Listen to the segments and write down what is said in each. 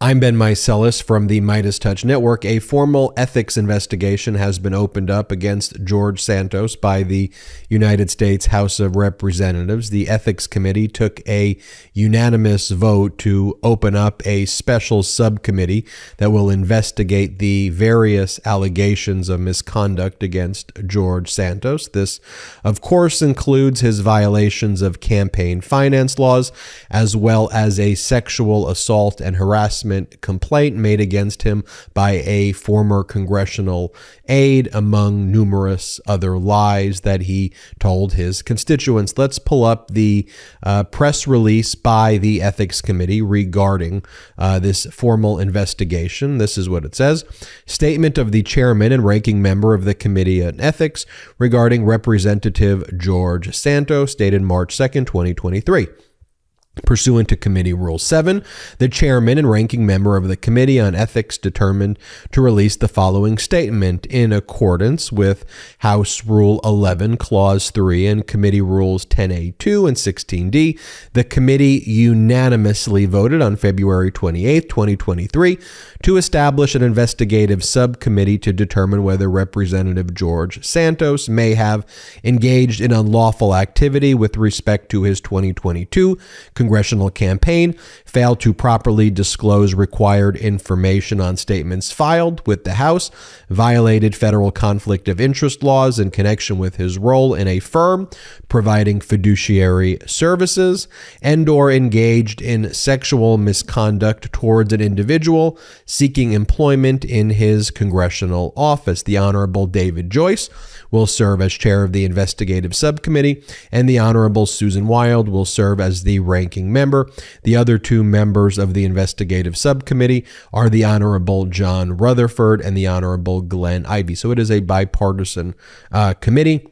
I'm Ben Meiselas from the MeidasTouch Network. A formal ethics investigation has been opened up against George Santos by the United States House of Representatives. The Ethics Committee took a unanimous vote to open up a special subcommittee that will investigate the various allegations of misconduct against George Santos. This, of course, includes his violations of campaign finance laws, as well as a sexual assault and harassment complaint made against him by a former congressional aide, among numerous other lies that he told his constituents. Let's pull up the press release by the Ethics Committee regarding this formal investigation. This is what it says. Statement of the chairman and ranking member of the Committee on Ethics regarding Representative George Santos, dated March 2nd, 2023. Pursuant to Committee Rule 7, the chairman and ranking member of the Committee on Ethics determined to release the following statement in accordance with House Rule 11, Clause 3, and Committee Rules 10A2 and 16D. The committee unanimously voted on February 28, 2023, to establish an investigative subcommittee to determine whether Representative George Santos may have engaged in unlawful activity with respect to his 2022 congressional campaign, failed to properly disclose required information on statements filed with the House, violated federal conflict of interest laws in connection with his role in a firm providing fiduciary services, and/or engaged in sexual misconduct towards an individual seeking employment in his congressional office. The Honorable David Joyce will serve as chair of the investigative subcommittee, and the Honorable Susan Wild will serve as the ranking member. The other two members of the investigative subcommittee are the Honorable John Rutherford and the Honorable Glenn Ivey. So it is a bipartisan committee.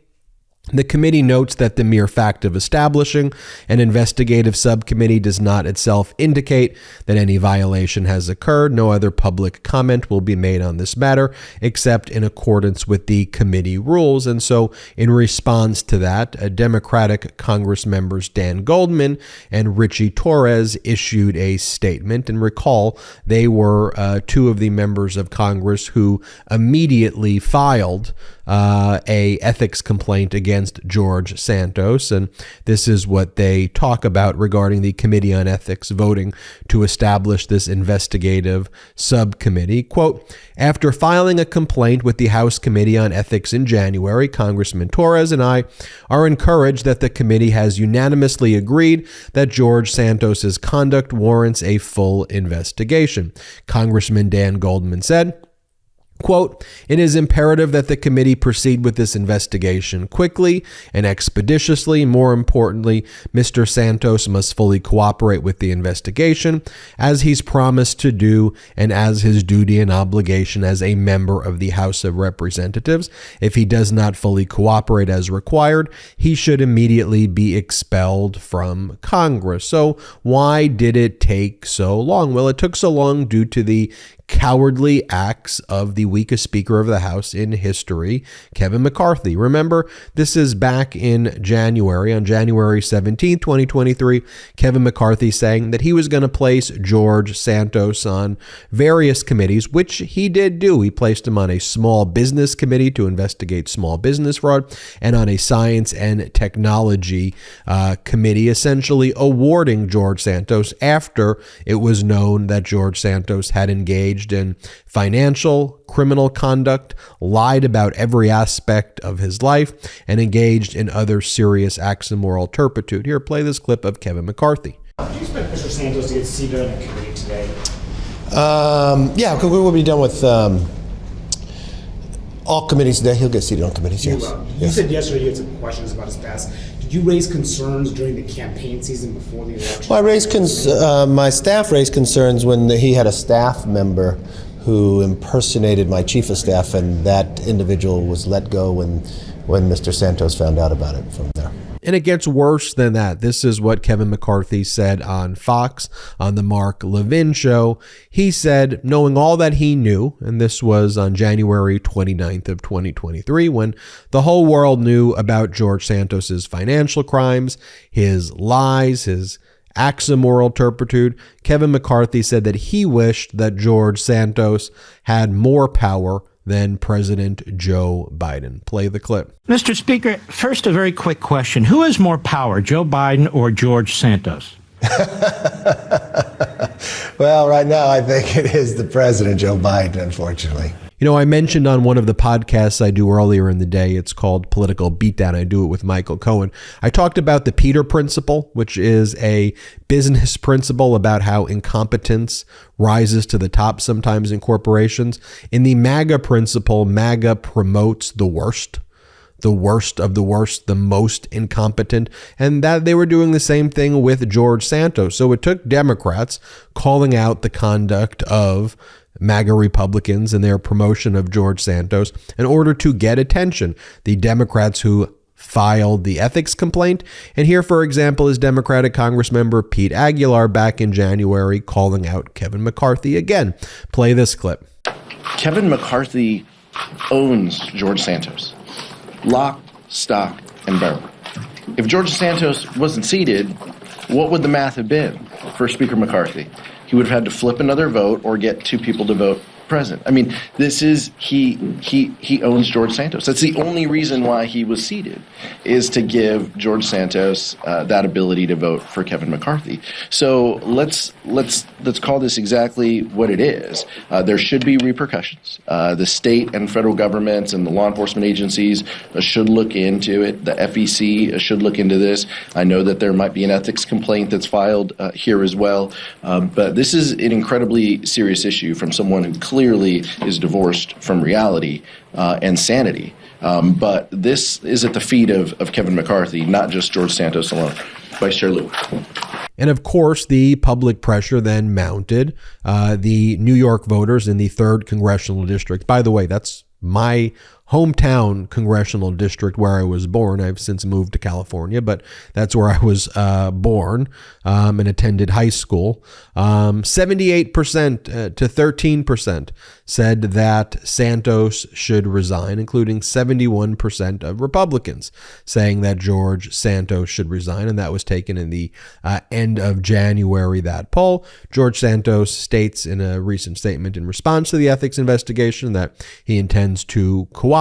The committee notes that the mere fact of establishing an investigative subcommittee does not itself indicate that any violation has occurred. No other public comment will be made on this matter except in accordance with the committee rules. And so in response to that, Democratic Congress members Dan Goldman and Richie Torres issued a statement. And recall, they were two of the members of Congress who immediately filed a ethics complaint against George Santos, and this is what they talk about regarding the Committee on Ethics voting to establish this investigative subcommittee. Quote, after filing a complaint with the House Committee on Ethics in January, Congressman Torres and I are encouraged that the committee has unanimously agreed that George Santos's conduct warrants a full investigation. Congressman Dan Goldman said, quote, it is imperative that the committee proceed with this investigation quickly and expeditiously. More importantly, Mr. Santos must fully cooperate with the investigation, as he's promised to do and as his duty and obligation as a member of the House of Representatives. If he does not fully cooperate as required, he should immediately be expelled from Congress. So why did it take so long? Well, it took so long due to the cowardly acts of the weakest Speaker of the House in history, Kevin McCarthy. Remember, this is back in January, on January 17, 2023, Kevin McCarthy saying that he was going to place George Santos on various committees, which he did do. He placed him on a small business committee to investigate small business fraud and on a science and technology committee, essentially awarding George Santos after it was known that George Santos had engaged in financial, criminal conduct, lied about every aspect of his life, and engaged in other serious acts of moral turpitude. Here, play this clip of Kevin McCarthy. Do you expect Mr. Santos to get seated on the committee today? Yeah, we will be done with all committees today. He'll get seated on committees, yes. You said yesterday you had some questions about his past. Did you raise concerns during the campaign season before the election? Well, I raised my staff raised concerns when he had a staff member who impersonated my chief of staff, and that individual was let go when Mr. Santos found out about it from there. And it gets worse than that. This is what Kevin McCarthy said on Fox on the Mark Levin show. He said, knowing all that he knew, and this was on January 29th of 2023, when the whole world knew about George Santos's financial crimes, his lies, his acts of moral turpitude. Kevin McCarthy said that he wished that George Santos had more power than President Joe Biden. Play the clip. Mr. Speaker, first a very quick question. Who has more power, Joe Biden or George Santos? Well, right now I think it is the president, Joe Biden, unfortunately. You know, I mentioned on one of the podcasts I do earlier in the day, it's called Political Beatdown. I do it with Michael Cohen. I talked about the Peter Principle, which is a business principle about how incompetence rises to the top sometimes in corporations. In the MAGA principle, MAGA promotes the worst of the worst, the most incompetent, and that they were doing the same thing with George Santos. So it took Democrats calling out the conduct of MAGA Republicans and their promotion of George Santos in order to get attention. The Democrats who filed the ethics complaint, and here, for example, is Democratic Congressmember Pete Aguilar back in January calling out Kevin McCarthy again. Play this clip. Kevin McCarthy owns George Santos. Lock, stock, and barrel. If George Santos wasn't seated, what would the math have been for Speaker McCarthy? He would have had to flip another vote or get two people to vote present. I mean, this is, he owns George Santos. That's the only reason why he was seated, is to give George Santos that ability to vote for Kevin McCarthy. So let's call this exactly what it is. There should be repercussions. The state and federal governments and the law enforcement agencies should look into it. The FEC should look into this. I know that there might be an ethics complaint that's filed here as well, but this is an incredibly serious issue from someone who clearly is divorced from reality and sanity. But this is at the feet of Kevin McCarthy, not just George Santos alone. Vice Chair Lew. And of course, the public pressure then mounted. The New York voters in the 3rd Congressional District, by the way, that's my hometown congressional district where I was born. I've since moved to California, but that's where I was born and attended high school. 78% to 13% said that Santos should resign, including 71% of Republicans saying that George Santos should resign. And that was taken in the end of January, that poll. George Santos states in a recent statement in response to the ethics investigation that he intends to cooperate.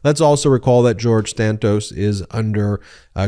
Let's also recall that George Santos is under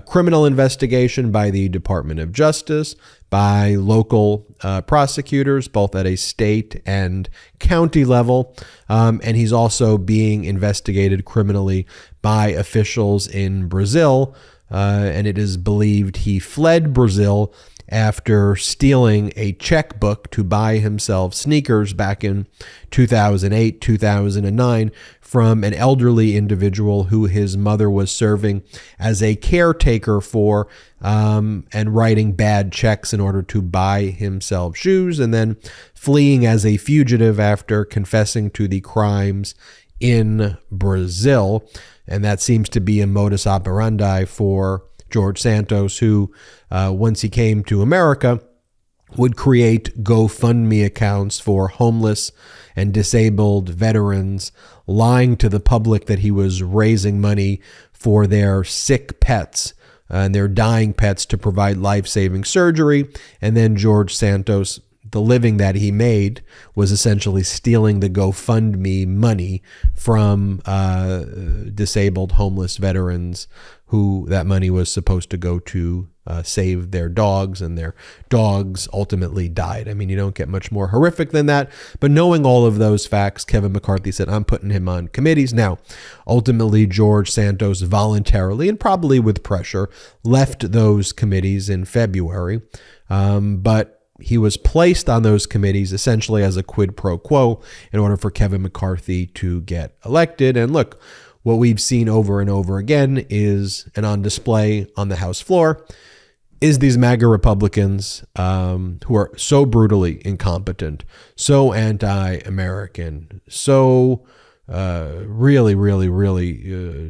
criminal investigation by the Department of Justice, by local prosecutors, both at a state and county level. And he's also being investigated criminally by officials in Brazil. And it is believed he fled Brazil after stealing a checkbook to buy himself sneakers back in 2008, 2009 from an elderly individual who his mother was serving as a caretaker for and writing bad checks in order to buy himself shoes, and then fleeing as a fugitive after confessing to the crimes in Brazil. And that seems to be a modus operandi for George Santos, who, once he came to America, would create GoFundMe accounts for homeless and disabled veterans, lying to the public that he was raising money for their sick pets and their dying pets to provide life-saving surgery. And then George Santos, the living that he made was essentially stealing the GoFundMe money from disabled homeless veterans who that money was supposed to go to save their dogs, and their dogs ultimately died. I mean, you don't get much more horrific than that. But knowing all of those facts, Kevin McCarthy said, I'm putting him on committees. Now, ultimately, George Santos voluntarily and probably with pressure left those committees in February. But he was placed on those committees essentially as a quid pro quo in order for Kevin McCarthy to get elected. And look, what we've seen over and over again is, and on display on the House floor, is these MAGA Republicans who are so brutally incompetent, so anti-American, so really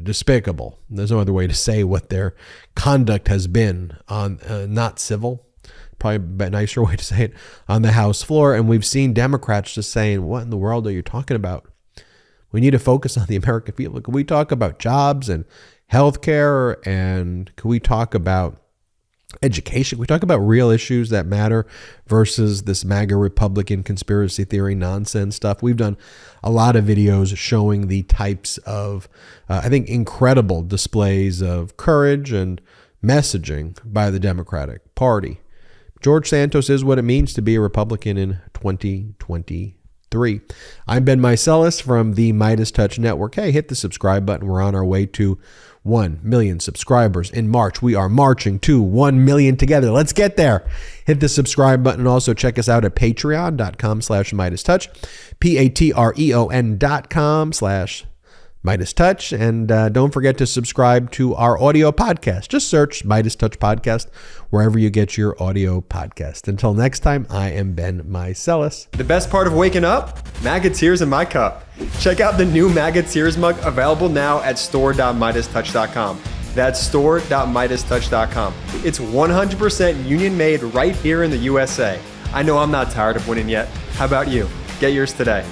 despicable. There's no other way to say what their conduct has been on not civil, probably a nicer way to say it, on the House floor. And we've seen Democrats just saying, what in the world are you talking about? We need to focus on the American people. Can we talk about jobs and health care? And can we talk about education. We talk about real issues that matter versus this MAGA Republican conspiracy theory nonsense stuff. We've done a lot of videos showing the types of, I think, incredible displays of courage and messaging by the Democratic Party. George Santos is what it means to be a Republican in 2023. I'm Ben Meiselas from the MeidasTouch Network. Hey, hit the subscribe button. We're on our way to 1 million subscribers in March. We are marching to 1 million together. Let's get there. Hit the subscribe button. Also, check us out at patreon.com/MeidasTouch, patreon.com/MeidasTouch. And don't forget to subscribe to our audio podcast. Just search MeidasTouch Podcast wherever you get your audio podcast. Until next time, I am Ben Meiselas. The best part of waking up? MAGA Tears in my cup. Check out the new MAGA Tears mug available now at store.MeidasTouch.com. That's store.MeidasTouch.com. It's 100% union made right here in the USA. I know I'm not tired of winning yet. How about you? Get yours today.